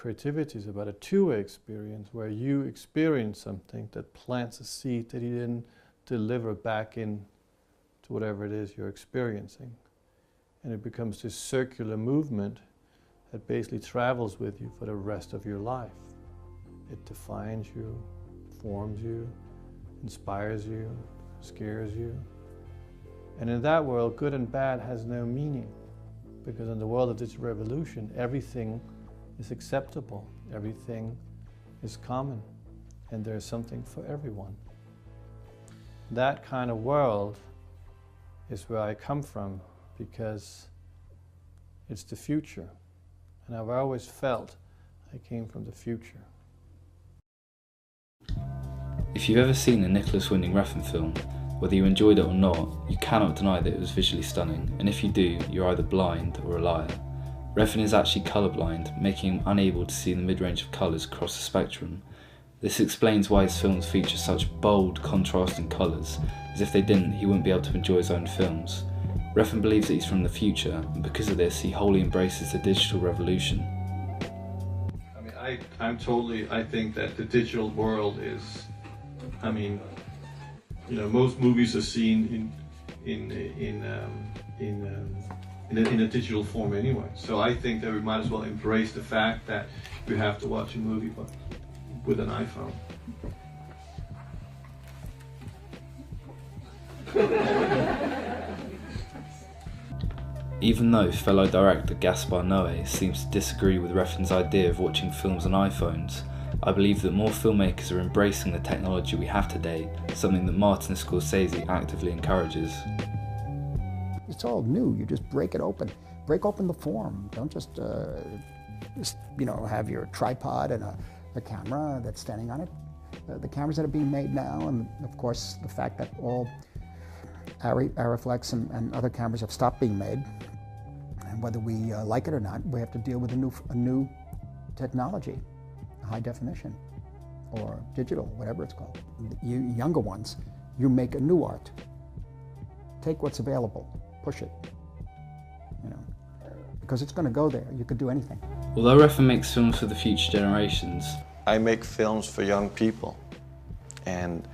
creativity is about a two-way experience where you experience something that plants a seed that you didn't deliver back in to whatever it is you're experiencing. And it becomes this circular movement that basically travels with you for the rest of your life. It defines you, forms you, inspires you, scares you. And in that world, good and bad has no meaning, because in the world of digital revolution, everything is acceptable, everything is common, and there's something for everyone. That kind of world is where I come from, because it's the future. And I've always felt I came from the future. If you've ever seen a Nicolas winning Refn film, whether you enjoyed it or not, you cannot deny that it was visually stunning, and if you do, you're either blind or a liar. Refn is actually colourblind, making him unable to see the mid-range of colours across the spectrum. This explains why his films feature such bold, contrasting colours, as if they didn't, he wouldn't be able to enjoy his own films. Refn believes that he's from the future, and because of this, he wholly embraces the digital revolution. I mean, I think that the digital world is, I mean, you know, most movies are seen in a digital form anyway. So I think that we might as well embrace the fact that we have to watch a movie but with an iPhone. Even though fellow director Gaspar Noé seems to disagree with Refn's idea of watching films on iPhones, I believe that more filmmakers are embracing the technology we have today, something that Martin Scorsese actively encourages. It's all new. You just break it open. Break open the form. Don't just you know, have your tripod and a camera that's standing on it. The cameras that are being made now, and of course the fact that all Arriflex and other cameras have stopped being made, and whether we like it or not, we have to deal with a new technology, high definition, or digital, whatever it's called. You younger ones, you make a new art. Take what's available, push it, you know, because it's going to go there. You could do anything. Although Refn makes films for the future generations, I make films for young people, and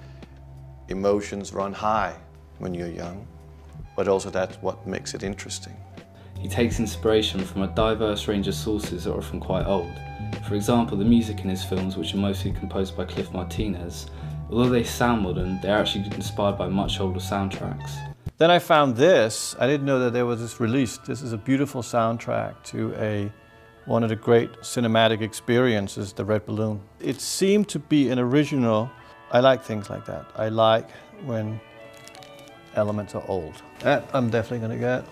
emotions run high when you're young, but also that's what makes it interesting. he takes inspiration from a diverse range of sources that are often quite old. For example, the music in his films, which are mostly composed by Cliff Martinez, although they sound modern, they're actually inspired by much older soundtracks. Then I found this. I didn't know that there was this release. This is a beautiful soundtrack to one of the great cinematic experiences, the Red Balloon. It seemed to be an original. I like things like that. I like when elements are old. That I'm definitely gonna get.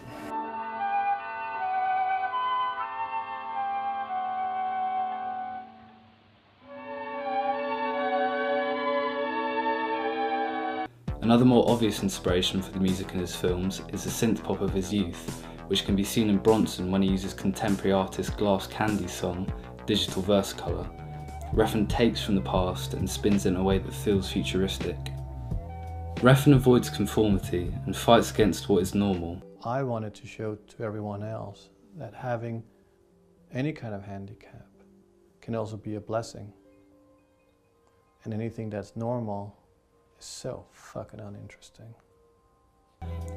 Another more obvious inspiration for the music in his films is the synth-pop of his youth, which can be seen in Bronson when he uses contemporary artist Glass Candy's song, Digital Versacolor. Refn takes from the past and spins it in a way that feels futuristic. Refn avoids conformity and fights against what is normal. I wanted to show to everyone else that having any kind of handicap can also be a blessing. And anything that's normal is so fucking uninteresting.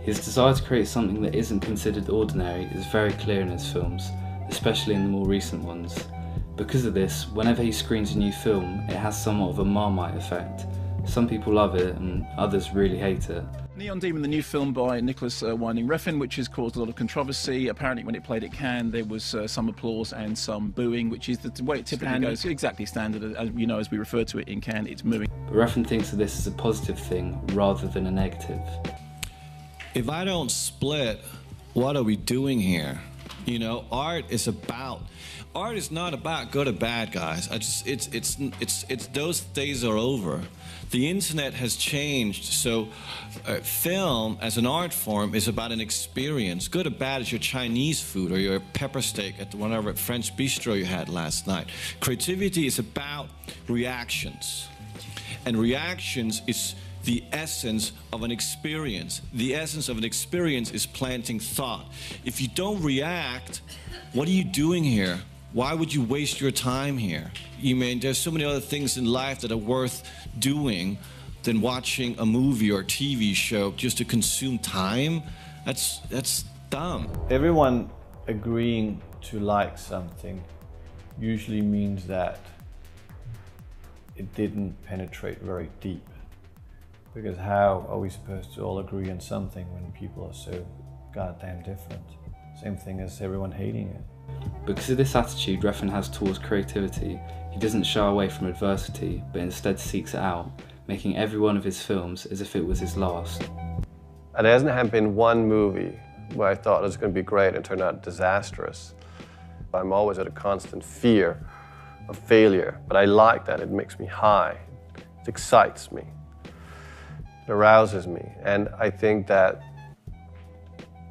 His desire to create something that isn't considered ordinary is very clear in his films, especially in the more recent ones. Because of this, whenever he screens a new film, it has somewhat of a Marmite effect. Some people love it and others really hate it. Neon Demon, the new film by Nicolas winding Refn, which has caused a lot of controversy. Apparently when it played at Cannes there was some applause and some booing, which is the way it typically goes. Exactly standard, as you know, as we refer to it in Cannes, it's mooing. But Refn thinks of this as a positive thing rather than a negative. If I don't split, what are we doing here? You know, art is not about good or bad, guys. It's those days are over. The internet has changed, so film as an art form is about an experience. Good or bad is your Chinese food or your pepper steak at whatever French bistro you had last night. Creativity is about reactions, and reactions is the essence of an experience. The essence of an experience is planting thought. If you don't react, what are you doing here? Why would you waste your time here? You mean there's so many other things in life that are worth doing than watching a movie or TV show just to consume time? That's dumb. Everyone agreeing to like something usually means that it didn't penetrate very deep. Because how are we supposed to all agree on something when people are so goddamn different? Same thing as everyone hating it. Because of this attitude Refn has towards creativity, he doesn't shy away from adversity, but instead seeks it out, making every one of his films as if it was his last. And there hasn't been one movie where I thought it was going to be great and turned out disastrous. I'm always at a constant fear of failure, but I like that. It makes me high. It excites me. It arouses me. And I think that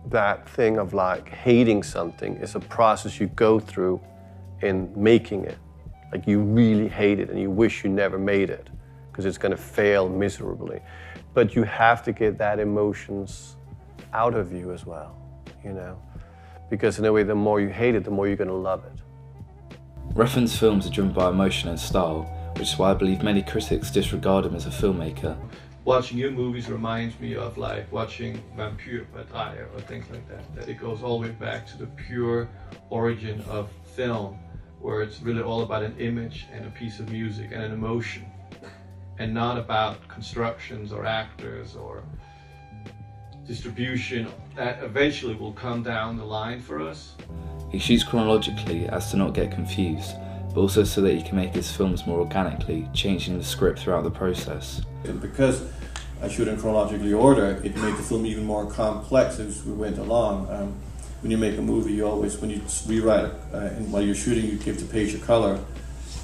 that thing of like hating something is a process you go through in making it. Like you really hate it and you wish you never made it because it's going to fail miserably. But you have to get that emotions out of you as well, you know? Because in a way, the more you hate it, the more you're going to love it. Refn's films are driven by emotion and style, which is why I believe many critics disregard him as a filmmaker. Watching your movies reminds me of like watching Vampyr by Dreyer or things like that. That it goes all the way back to the pure origin of film, where it's really all about an image and a piece of music and an emotion, and not about constructions or actors or distribution that eventually will come down the line for us. He shoots chronologically as to not get confused, but also so that he can make his films more organically, changing the script throughout the process. And because I shoot in chronologically order, it made the film even more complex as we went along. When you make a movie, you always, when you rewrite and while you're shooting, you give the page a color.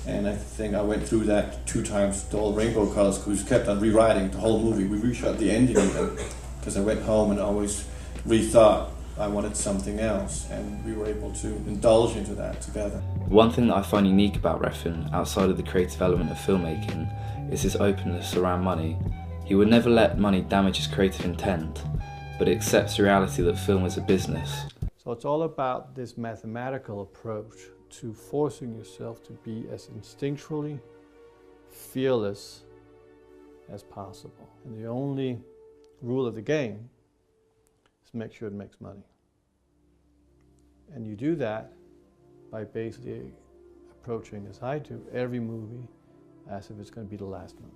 And I think I went through that 2 times, the whole rainbow colors, because we kept on rewriting the whole movie. We reshot the ending even, because I went home and always rethought I wanted something else, and we were able to indulge into that together. One thing that I find unique about Refn, outside of the creative element of filmmaking, is his openness around money. He would never let money damage his creative intent, but accepts the reality that film is a business. So it's all about this mathematical approach to forcing yourself to be as instinctually fearless as possible. And the only rule of the game is make sure it makes money. And you do that by basically approaching, as I do, every movie as if it's going to be the last movie.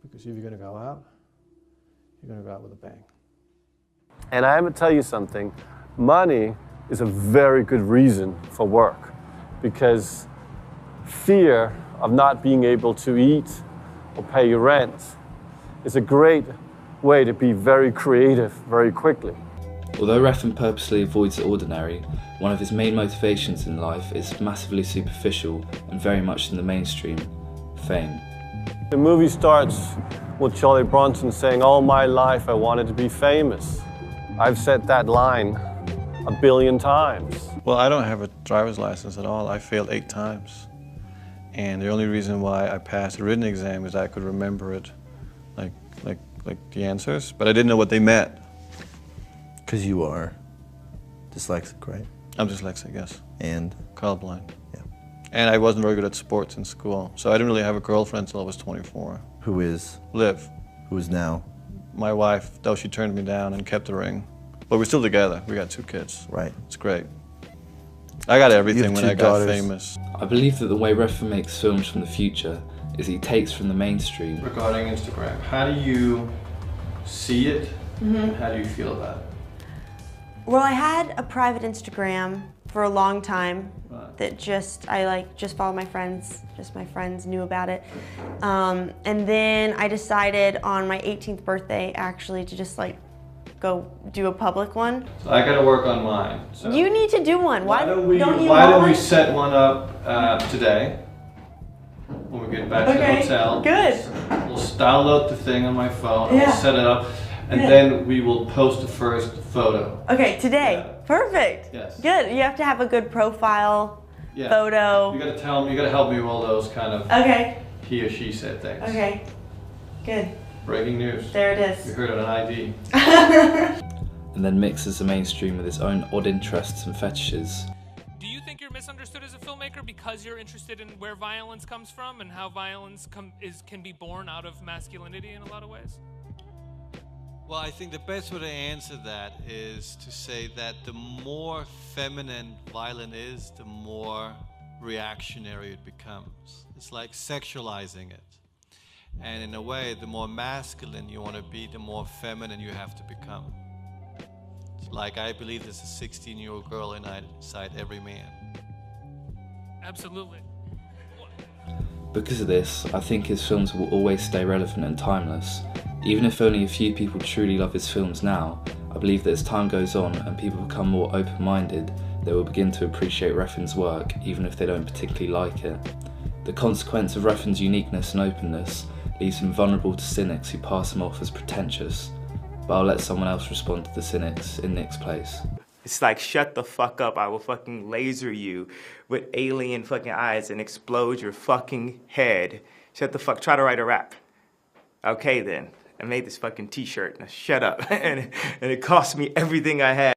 Because if you're going to go out, you're going to go out with a bang. And I have to tell you something, money is a very good reason for work, because fear of not being able to eat or pay your rent is a great way to be very creative very quickly. Although Refn purposely avoids the ordinary, one of his main motivations in life is massively superficial and very much in the mainstream: fame. The movie starts with Charlie Bronson saying, "All my life I wanted to be famous." I've said that line 1 billion times. Well, I don't have a driver's license at all. I failed 8 times. And the only reason why I passed the written exam is I could remember it, like the answers, but I didn't know what they meant. Because you are dyslexic, right? I'm dyslexic, yes. And? Colorblind. Yeah. And I wasn't very good at sports in school, so I didn't really have a girlfriend until I was 24. Who is? Liv. Who is now? My wife, though she turned me down and kept the ring. But we're still together. We got 2 kids. Right. It's great. I got everything when I got daughters. famous. I believe that the way Refn makes films from the future is he takes from the mainstream. Regarding Instagram, how do you see it, and how do you feel about it? Well, I had a private Instagram for a long time Right. that just follow my friends, just my friends knew about it. And then I decided on my 18th birthday actually to just go do a public one. So I gotta work on mine. So You need to do one. Why don't you why want don't we one? set one up today when we get back to the Okay, hotel? good. We'll download the thing on my phone, Yeah. we'll set it up, and then we will post the first photo. Okay, today. Yeah. Perfect. Yes. Good. You have to have a good profile, Yeah. photo. You gotta tell me, you gotta help me with all those kind of Okay. he or she said things. Okay. Good. Breaking news. There it We is. heard it on ID. And then mixes the mainstream with his own odd interests and fetishes. Do you think think you're misunderstood as a filmmaker because you're interested in where violence comes from and how violence can be born out of masculinity in a lot of ways? Well, I think the best way to answer that is to say that the more feminine violence is, the more reactionary it becomes. It's like sexualizing it. And in a way, the more masculine you want to be, the more feminine you have to become. It's like I believe there's a 16-year-old girl inside every man. Absolutely. Because of this, I think his films will always stay relevant and timeless. Even if only a few people truly love his films now, I believe that as time goes on and people become more open-minded, they will begin to appreciate Refn's work, even if they don't particularly like it. The consequence of Refn's uniqueness and openness leaves him vulnerable to cynics who pass him off as pretentious. But I'll let someone else respond to the cynics in Nick's place. It's like, shut the fuck up, I will fucking laser you with alien fucking eyes and explode your fucking head. Shut the fuck, try to write a rap. Okay then, I made this fucking t-shirt, now shut up. and it cost me everything I had.